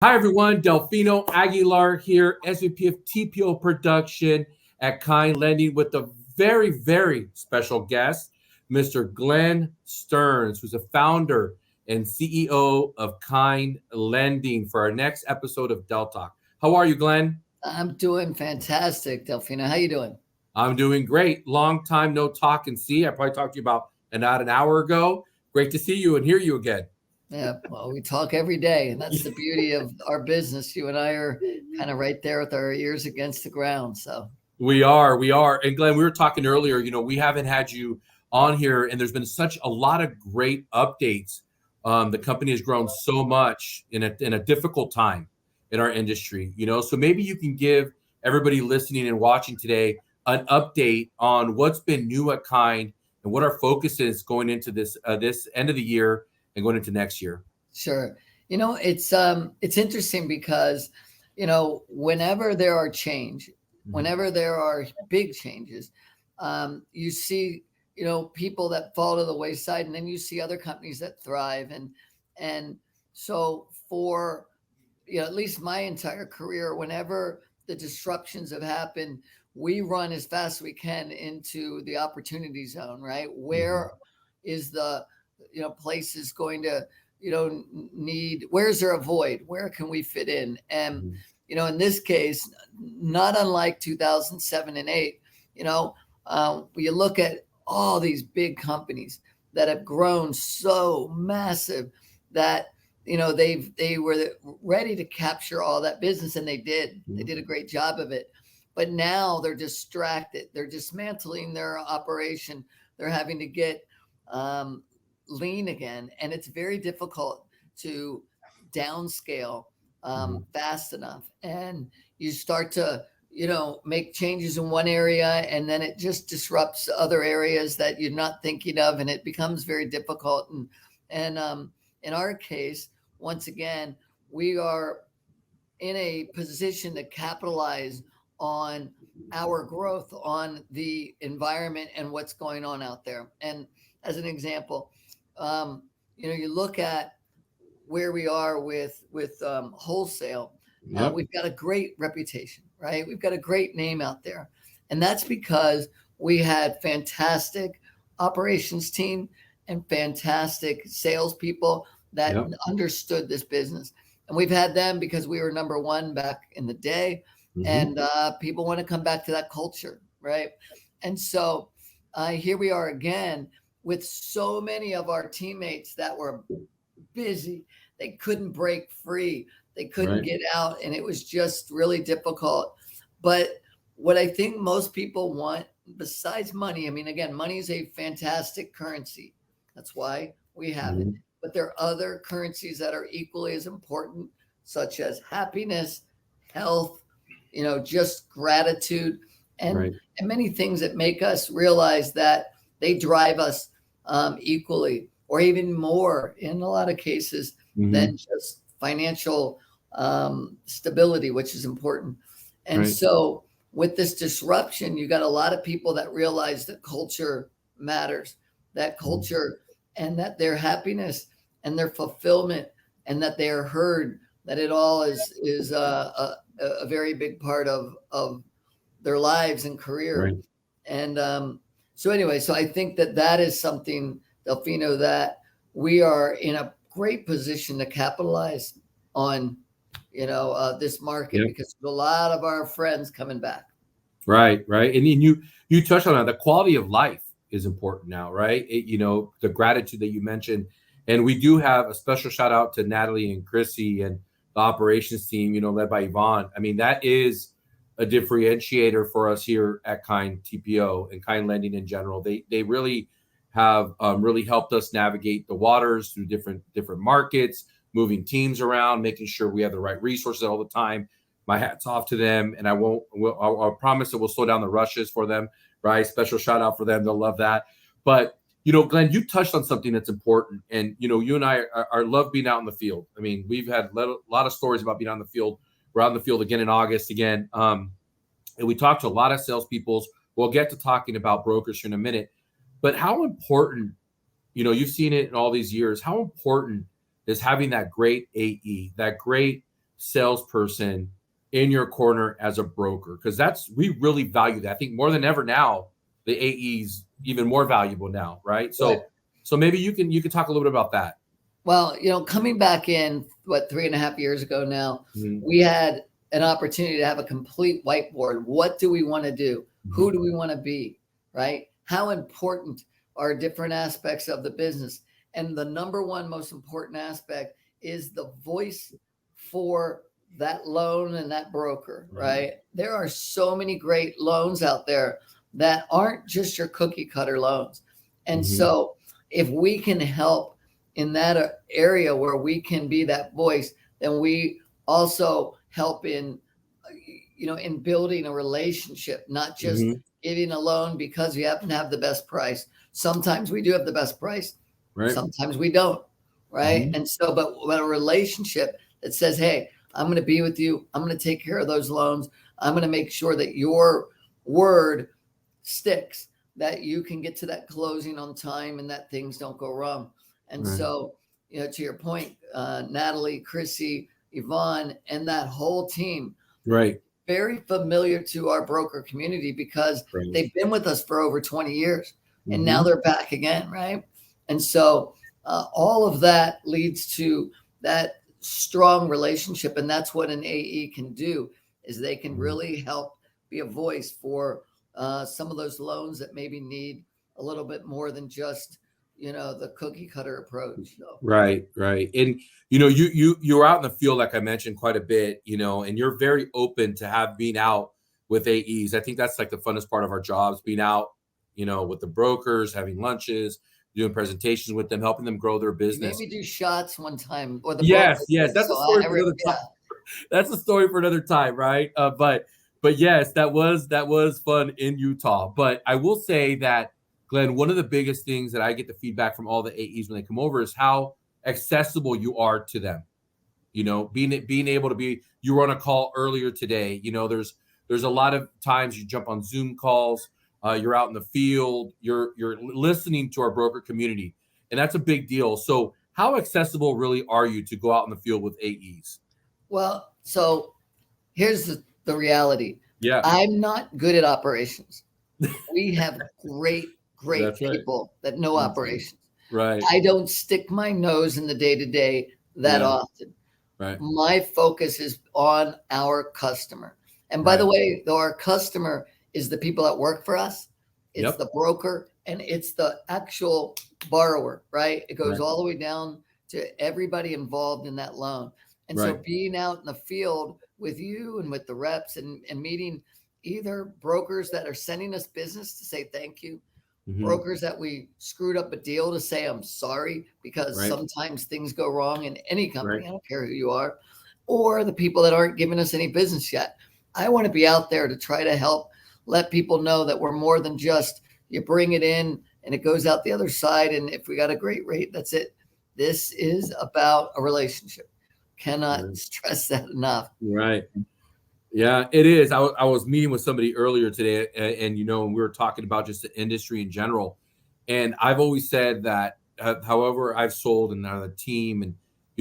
Hi, everyone. Delfino Aguilar here, SVP of TPO production at Kind Lending with a very, very special guest, Mr. Glenn Stearns, who's a founder and CEO of Kind Lending for our next episode of Del Talk. How are you, Glenn? I'm doing fantastic, Delfina. How you doing? I'm doing great. Long time no talk and see. I probably talked to you about not an hour ago. Great to see you and hear you again. Yeah, well, we talk every day, and that's the beauty of our business. You and I are kind of right there with our ears against the ground. So, We are. And Glenn, we were talking earlier, we haven't had you on here, and there's been such a lot of great updates. The company has grown so much in a difficult time in our industry. So maybe you can give everybody listening and watching today an update on what's been new at Kind and what our focus is going into this end of the year and going into next year. sure. It's interesting because, whenever there are change, Mhm. whenever there are big changes, you see, people that fall to the wayside, and then you see other companies that thrive, and so for at least my entire career, whenever the disruptions have happened, we run as fast as we can into the opportunity zone, right? Mhm. Where is the, places going to, need, where's there a void? Where can we fit in? And, Mhm. in this case, not unlike 2007 and 8, you look at all these big companies that have grown so massive that they were ready to capture all that business, and they did a great job of it. But now they're distracted, they're dismantling their operation, they're having to get um, lean again, and it's very difficult to downscale Mhm. fast enough. And you start to make changes in one area, and then it just disrupts other areas that you're not thinking of, and it becomes very difficult. And in our case, once again, we are in a position to capitalize on our growth, on the environment and what's going on out there. And as an example, um, you look at where we are with wholesale. Yep. We've got a great reputation, right? We've got a great name out there, and that's because we had fantastic operations team and fantastic salespeople that Yep. understood this business. And we've had them because we were number one back in the day, Mhm. and people want to come back to that culture, right? And so here we are again with so many of our teammates that were busy. They couldn't break free. They couldn't Right. get out, and it was just really difficult. But what I think most people want, besides money, I mean, again, money is a fantastic currency. That's why we have it. Mhm. But there are other currencies that are equally as important, such as happiness, health, just gratitude, and Right. and many things that make us realize that they drive us equally or even more in a lot of cases than Mhm. just financial stability, which is important. And Right. so, with this disruption, you got a lot of people that realize that culture matters, that Mhm. culture, and that their happiness and their fulfillment, and that they are heard, that it all is a very big part of their lives and career. Right. And so anyway, so I think that that is something, Delfino, that we are in a great position to capitalize on, this market, Yep. because there's a lot of our friends coming back. Right, right. And then you touched on that. The quality of life is important now, right? The gratitude that you mentioned. And we do have a special shout out to Natalie and Chrissy and the operations team, led by Yvonne. I mean, that is a differentiator for us here at Kind TPO and Kind Lending in general. They really have really helped us navigate the waters through different markets, moving teams around, making sure we have the right resources all the time. My hat's off to them, and I'll promise that we'll slow down the rushes for them. Right, special shout out for them. They'll love that. But Glenn, you touched on something that's important, and you and I are love being out in the field. I mean, we've had a lot of stories about being on the field. We're out in the field again in August again, and we talked to a lot of salespeople. We'll get to talking about brokers in a minute, but how important, you've seen it in all these years. How important is having that great AE, that great salesperson in your corner as a broker, because we really value that. I think more than ever now, the AE's even more valuable now, right? So maybe you can talk a little bit about that. Well, coming back in 3.5 years ago now, we had an opportunity to have a complete whiteboard. What do we want to do? Who do we want to be? Right? How important are different aspects of the business? And the number one most important aspect is the voice for that loan and that broker, right? There are so many great loans out there that aren't just your cookie cutter loans. And so if we can help in that area where we can be that voice, then we also help in building a relationship, not just giving a loan because we happen to have the best price. Sometimes we do have the best price. Right. Sometimes we don't. Right. And so, but a relationship that says, hey, I'm going to be with you. I'm going to take care of those loans. I'm going to make sure that your word sticks, that you can get to that closing on time and that things don't go wrong. And so, to your point, Natalie, Chrissy, Yvonne, and that whole team, very familiar to our broker community because they've been with us for over 20 years and now they're back again. Right. And so all of that leads to that strong relationship. And that's what an AE can do, is they can really help be a voice for some of those loans that maybe need a little bit more than just, the cookie cutter approach. So. Right. And, you're out in the field, like I mentioned quite a bit, and you're very open to being out with AEs. I think that's like the funnest part of our jobs, being out, with the brokers, having lunches, doing presentations with them, helping them grow their business. Maybe do shots one time. Or yes. That's a story for another time. That's a story for another time, right? But yes, that was fun in Utah. But I will say that, Glenn, one of the biggest things that I get the feedback from all the AEs when they come over is how accessible you are to them. Being able to be. You were on a call earlier today. There's a lot of times you jump on Zoom calls. You're out in the field. You're listening to our broker community, and that's a big deal. So, how accessible really are you to go out in the field with AEs? Well, so here's the reality. Yeah, I'm not good at operations. We have great people that know operations. Right. I don't stick my nose in the day-to-day that often. Right. My focus is on our customer. And by the way, though, our customer is the people that work for us. It's the broker and it's the actual borrower, right? It goes all the way down to everybody involved in that loan. And so being out in the field with you and with the reps and meeting either brokers that are sending us business to say thank you, brokers that we screwed up a deal to say I'm sorry, because sometimes things go wrong in any company. I don't care who you are, or the people that aren't giving us any business yet. I want to be out there to try to help let people know that we're more than just you bring it in and it goes out the other side. And if we got a great rate, that's it. This is about a relationship. Cannot stress that enough. Right. Yeah, it is. I was meeting with somebody earlier today and we were talking about just the industry in general. And I've always said that however I've sold and the team, and,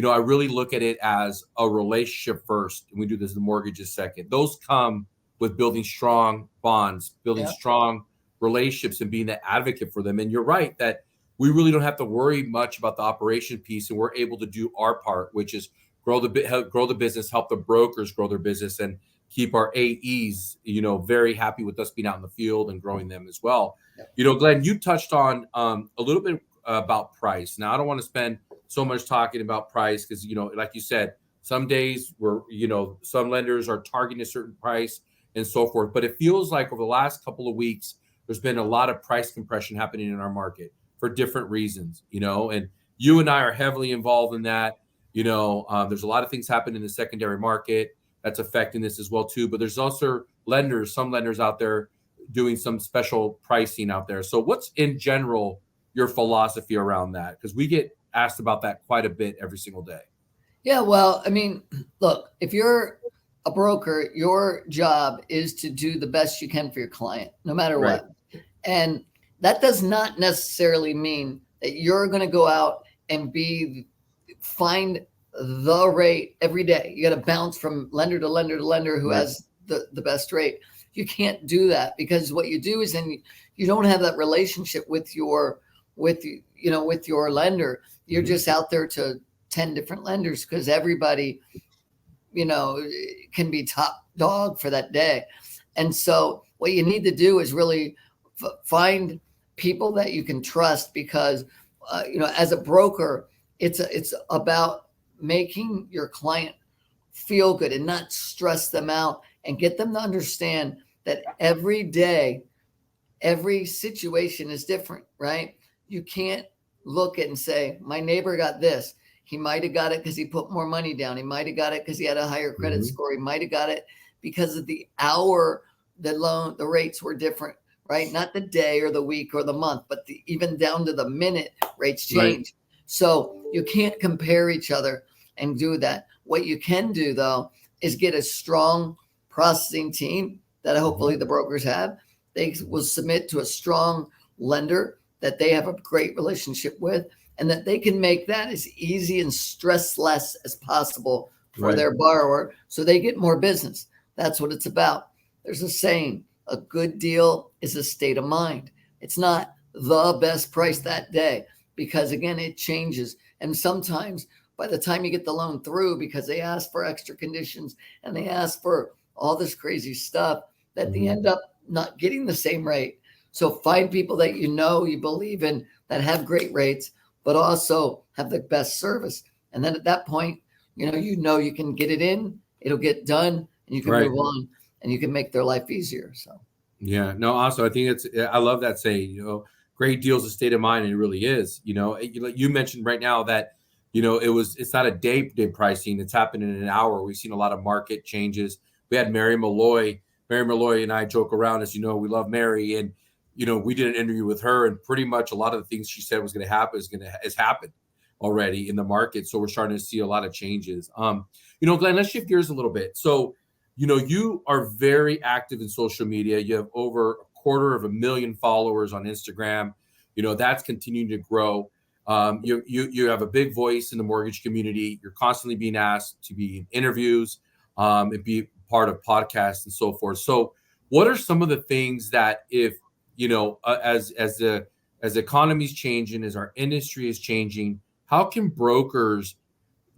I really look at it as a relationship first. And we do this in mortgages second. Those come with building strong bonds, building strong relationships and being the advocate for them. And you're right that we really don't have to worry much about the operation piece. And we're able to do our part, which is grow the business, help the brokers grow their business, and keep our AEs, very happy with us being out in the field and growing them as well. Glenn, you touched on a little bit about price. Now, I don't want to spend so much talking about price because, like you said, some days some lenders are targeting a certain price and so forth. But it feels like over the last couple of weeks, there's been a lot of price compression happening in our market for different reasons, and you and I are heavily involved in that. There's a lot of things happening in the secondary market that's affecting this as well too. But there's also some lenders out there doing some special pricing out there. So what's in general your philosophy around that? Because we get asked about that quite a bit every single day. Yeah, well, I mean, look, if you're a broker, your job is to do the best you can for your client, no matter what. And that does not necessarily mean that you're going to go out and find the rate every day. You got to bounce from lender to lender to lender who has the best rate. You can't do that, because what you do is then you don't have that relationship with your lender. You're just out there to 10 different lenders, because everybody, can be top dog for that day. And so what you need to do is really find people that you can trust, because as a broker, it's about making your client feel good and not stress them out, and get them to understand that every day, every situation is different, right? You can't look at and say, my neighbor got this. He might have got it because he put more money down. He might have got it because he had a higher credit score. He might have got it because of the hour, the rates were different, right? Not the day or the week or the month, but even down to the minute, rates change. Right. So you can't compare each other and do that. What you can do, though, is get a strong processing team that hopefully the brokers have. They will submit to a strong lender that they have a great relationship with, and that they can make that as easy and stress less as possible for their borrower, so they get more business. That's what it's about. There's a saying, a good deal is a state of mind. It's not the best price that day, because again, it changes. And sometimes by the time you get the loan through, because they ask for extra conditions and they ask for all this crazy stuff, that they end up not getting the same rate. So find people that you believe in, that have great rates, but also have the best service. And then at that point, you can get it in, it'll get done, and you can move on, and you can make their life easier. So yeah, no, also I think I love that saying, great deals a state of mind, and it really is. You mentioned right now that it's not a day pricing, it's happened in an hour. We've seen a lot of market changes. We had Mary Malloy and I joke around, as we love Mary, and we did an interview with her, and pretty much a lot of the things she said was going to happen has happened already in the market. So we're starting to see a lot of changes. Glenn, let's shift gears a little bit. So you are very active in social media. You have over 250,000 followers on Instagram. That's continuing to grow. You have a big voice in the mortgage community. You're constantly being asked to be in interviews, and be part of podcasts and so forth. So what are some of the things that, if as the economy's changing, as our industry is changing, how can brokers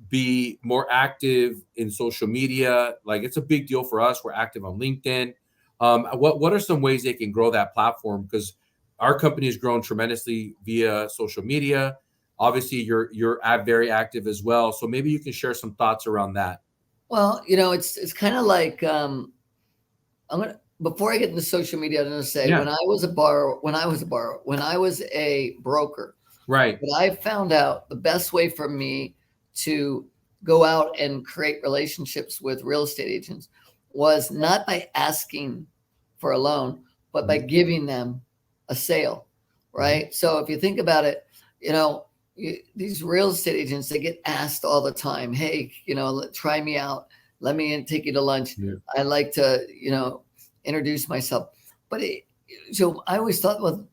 be more active in social media? Like, it's a big deal for us. We're active on LinkedIn. What are some ways they can grow that platform? Because our company has grown tremendously via social media. Obviously, you're very active as well. So maybe you can share some thoughts around that. Well, it's kind of like before I get into social media, I'm going to say when I was a broker, right? But I found out the best way for me to go out and create relationships with real estate agents was not by asking for a loan, but by giving them a sale, right? So if you think about it, these real estate agents, they get asked all the time, hey, try me out. Let me take you to lunch. Yeah. I like to, introduce myself. But so I always thought, well,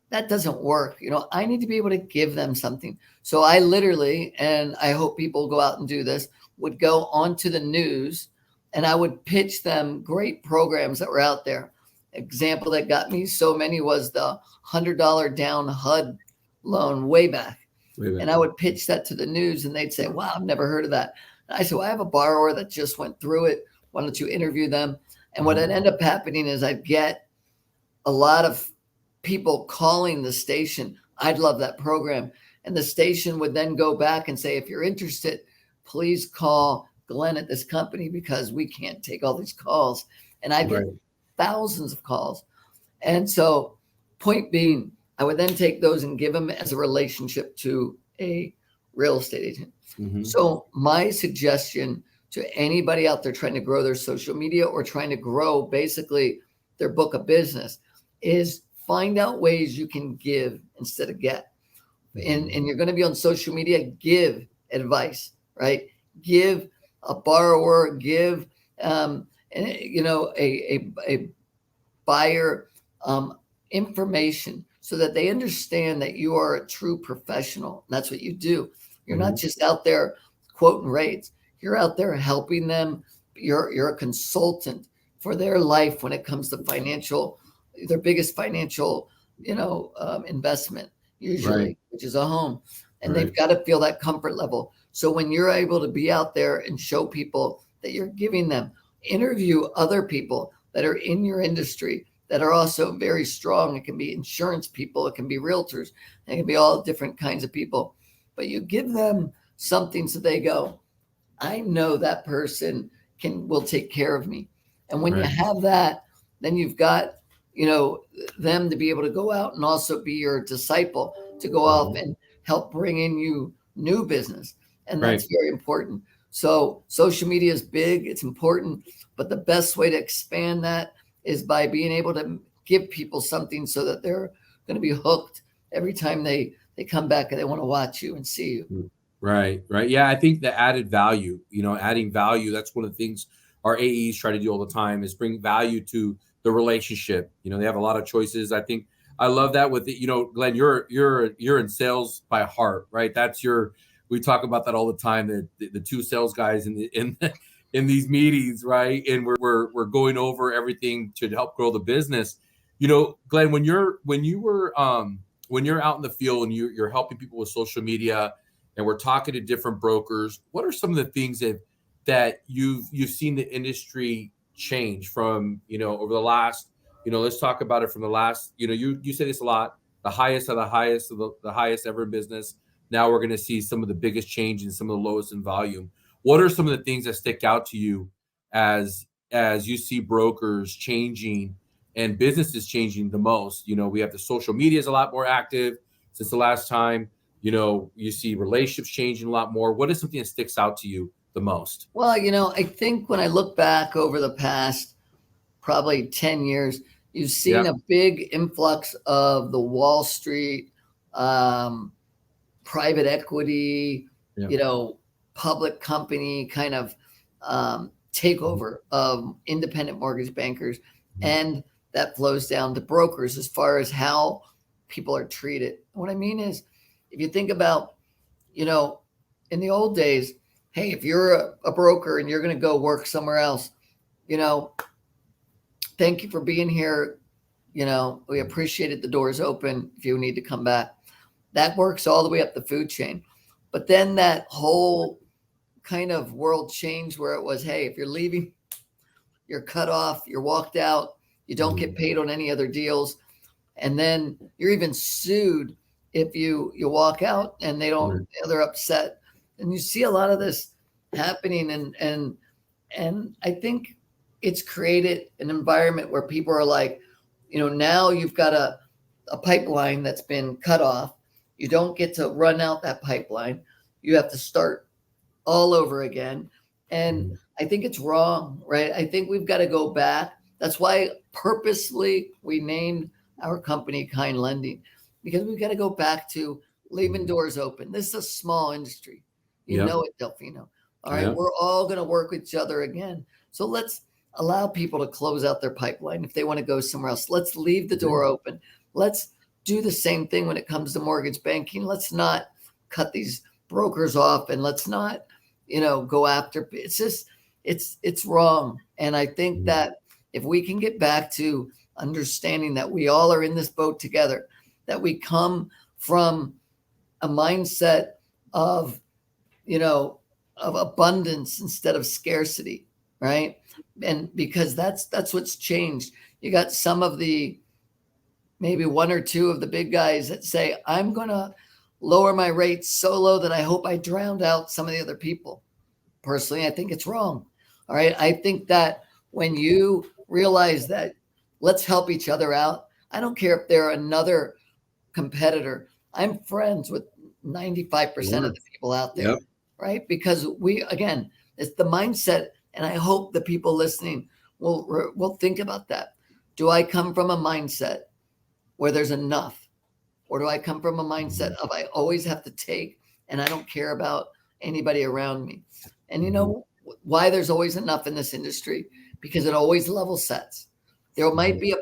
that doesn't work. I need to be able to give them something. So I literally, and I hope people go out and do this, would go onto the news, and I would pitch them great programs that were out there. Example that got me so many was the $100 down HUD loan way back. And I would pitch that to the news, and they'd say, wow, I've never heard of that. And I said, well, I have a borrower that just went through it. Why don't you interview them? And what would end up happening is I'd get a lot of people calling the station. I'd love that program. And the station would then go back and say, if you're interested, please call Glenn at this company, because we can't take all these calls. And I'd get thousands of calls. And so point being, I would then take those and give them as a relationship to a real estate agent. So my suggestion to anybody out there trying to grow their social media or trying to grow basically their book of business is find out ways you can give instead of get. And you're going to be on social media, give advice, right? Give a borrower, give a buyer information so that they understand that you are a true professional. And that's what you do. You're not just out there quoting rates. You're out there helping them. You're a consultant for their life when it comes to their biggest financial, investment Right. usually, which is a home, and they've Right. got to feel that comfort level. So when you're able to be out there and show people that you're giving them, interview other people that are in your industry that are also very strong. It can be insurance people, it can be realtors, it can be all different kinds of people. But you give them something so they go, I know that person will take care of me. And when you Right. have that, then you've got, them to be able to go out and also be your disciple to go off Mhm. and help bring in you new business. And that's Right. very important. So social media is big, it's important, but the best way to expand that is by being able to give people something so that they're going to be hooked every time they come back and they want to watch you and see you. Right, right. Yeah, I think the added value, adding value, that's one of the things our AEs try to do all the time is bring value to the relationship. They have a lot of choices. I think I love that with it. Glenn, you're in sales by heart, right? We talk about that all the time, the two sales guys in these meetings, right? And we're going over everything to help grow the business. Glenn, when you're out in the field and you're helping people with social media, and we're talking to different brokers, what are some of the things that you've seen the industry change from, over the last, let's talk about it from the last, you say this a lot, the highest of the highest of the highest ever in business. Now we're going to see some of the biggest change and some of the lowest in volume. What are some of the things that stick out to you as you see brokers changing and businesses changing the most? We have the social media is a lot more active since the last time. You see relationships changing a lot more. What is something that sticks out to you the most? Well, I think when I look back over the past probably 10 years, you've seen Yeah. a big influx of the Wall Street, um, private equity, Yeah. public company kind of takeover of independent mortgage bankers. Mhm. And that flows down to brokers as far as how people are treated. What I mean is, if you think about, in the old days, hey, if you're a broker and you're going to go work somewhere else, you know, thank you for being here. We appreciate it. The door's open if you need to come back. That works all the way up the food chain. But then that whole kind of world changed where it was, hey, if you're leaving, you're cut off, you're walked out, you don't get paid on any other deals. And then you're even sued if you walk out and they're upset. And you see a lot of this happening, and I think it's created an environment where people are like, now you've got a pipeline that's been cut off. You don't get to run out that pipeline. You have to start all over again. And I think it's wrong, right? I think we've got to go back. That's why purposely we named our company Kind Lending, because we've got to go back to leaving doors open. This is a small industry. You Yep. know it, Delfino. All right. Yep. We're all going to work with each other again. So let's allow people to close out their pipeline if they want to go somewhere else. Let's leave the door open. Let's do the same thing when it comes to mortgage banking. Let's not cut these brokers off, and let's not, go after. It's just, it's wrong. And I think that if we can get back to understanding that we all are in this boat together, that we come from a mindset of, of abundance instead of scarcity, right? And because that's what's changed. You got some of the, maybe one or two of the big guys that say, I'm going to lower my rates so low that I hope I drowned out some of the other people. Personally, I think it's wrong. All right. I think that when you realize that, let's help each other out. I don't care if they're another competitor. I'm friends with 95% of the people out there, Yep. right? Because again, it's the mindset. And I hope the people listening will think about that. Do I come from a mindset where there's enough? Or do I come from a mindset of I always have to take and I don't care about anybody around me? And you know why there's always enough in this industry? Because it always level sets. There might be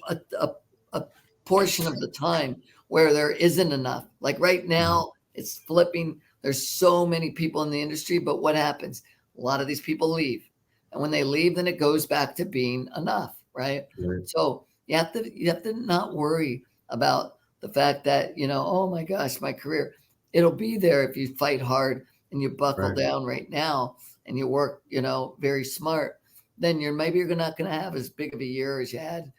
a portion of the time where there isn't enough. Like right now, it's flipping There's so many people in the industry, but what happens? A lot of these people leave. And when they leave, then it goes back to being enough, right? Right. So you have to not worry about the fact that, oh my gosh, my career, it'll be there if you fight hard and you buckle Right. down right now and you work, very smart. Then maybe you're not going to have as big of a year as you had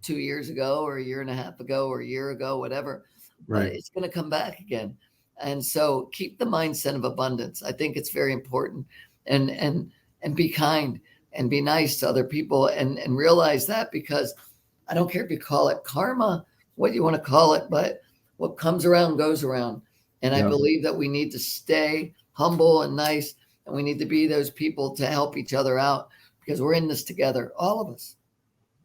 2 years ago or a year and a half ago or a year ago, whatever, but Right. it's going to come back again. And so keep the mindset of abundance. I think it's very important, and be kind and be nice to other people, and realize that, because I don't care if you call it karma, what you want to call it, but what comes around goes around. And I Yeah. believe that we need to stay humble and nice, and we need to be those people to help each other out, because we're in this together, all of us.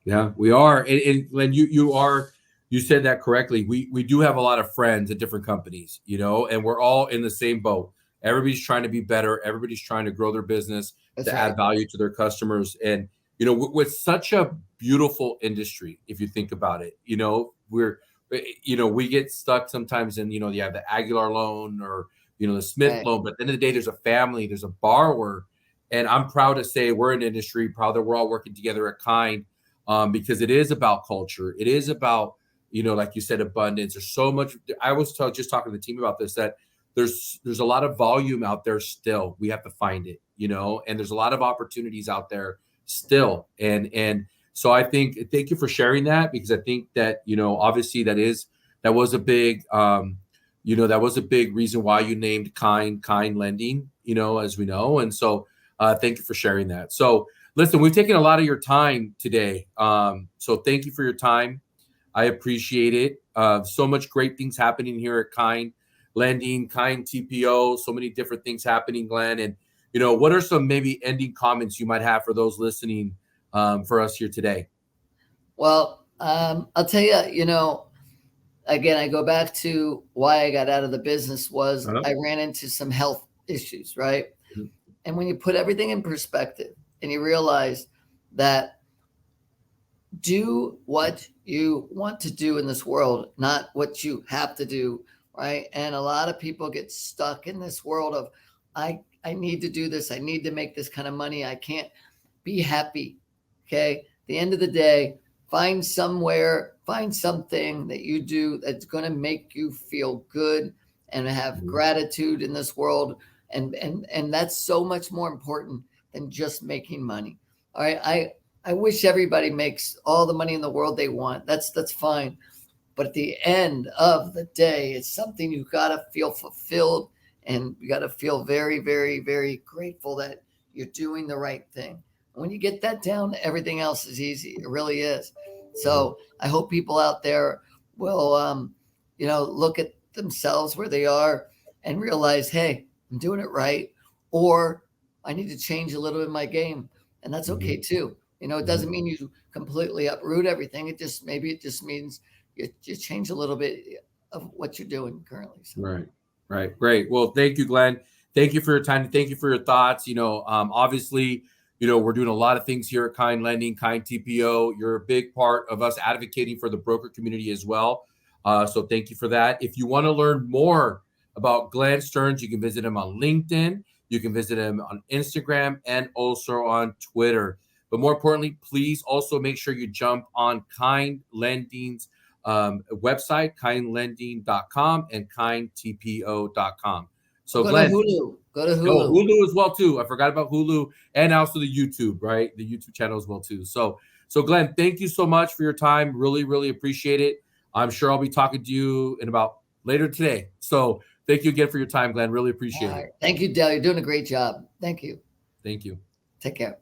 Yeah, we are. And Glenn, you said that correctly. We do have a lot of friends at different companies, and we're all in the same boat. Everybody's trying to be better. Everybody's trying to grow their business, That's to right. add value to their customers. And with such a beautiful industry, if you think about it, we get stuck sometimes in, you have the Aguilar loan, or the Smith Right. loan. But at the end of the day, there's a family, there's a borrower, and I'm proud to say we're in an industry, proud that we're all working together at Kind. Because it is about culture. It is about, like you said, abundance. There's so much. I was just talking to the team about this, that there's a lot of volume out there still. We have to find it, and there's a lot of opportunities out there still. And so I think, thank you for sharing that, because I think that, obviously that was a big, that was a big reason why you named Kind Lending, as we know. And so thank you for sharing that. So listen, we've taken a lot of your time today. So thank you for your time. I appreciate it. So much great things happening here at Kind Lending, Kind TPO, so many different things happening, Glenn. And, what are some maybe ending comments you might have for those listening for us here today? Well, I'll tell you, again, I go back to why I got out of the business was Uh-huh. I ran into some health issues, right? Mhm. And when you put everything in perspective and you realize that do what you want to do in this world, not what you have to do, right? And a lot of people get stuck in this world of, I need to do this. I need to make this kind of money. I can't be happy. Okay. At the end of the day, find something that you do that's going to make you feel good and have gratitude in this world. And that's so much more important than just making money. All right. I wish everybody makes all the money in the world they want. That's fine. But at the end of the day, it's something you got to feel fulfilled, and you got to feel very, very, very grateful that you're doing the right thing. When you get that down, everything else is easy. It really is. So I hope people out there will, look at themselves where they are and realize, hey, I'm doing it right, or I need to change a little bit of my game, and that's okay too. It doesn't mean you completely uproot everything. It just means you change a little bit of what you're doing currently. So. Right. Great. Well, thank you, Glenn. Thank you for your time. Thank you for your thoughts. Obviously, we're doing a lot of things here at Kind Lending, Kind TPO. You're a big part of us advocating for the broker community as well. So thank you for that. If you want to learn more about Glenn Stearns, you can visit him on LinkedIn. You can visit him on Instagram and also on Twitter. But more importantly, please also make sure you jump on Kind Lending's website, kindlending.com and kindtpo.com. So Go Glenn, to Hulu. Go to oh, Hulu. Hulu as well too. I forgot about Hulu, and also the YouTube, right? The YouTube channel as well too. So Glenn, thank you so much for your time. Really, really appreciate it. I'm sure I'll be talking to you in about later today. So thank you again for your time, Glenn. Really appreciate All right. it. Thank you, Dale. You're doing a great job. Thank you. Thank you. Take care.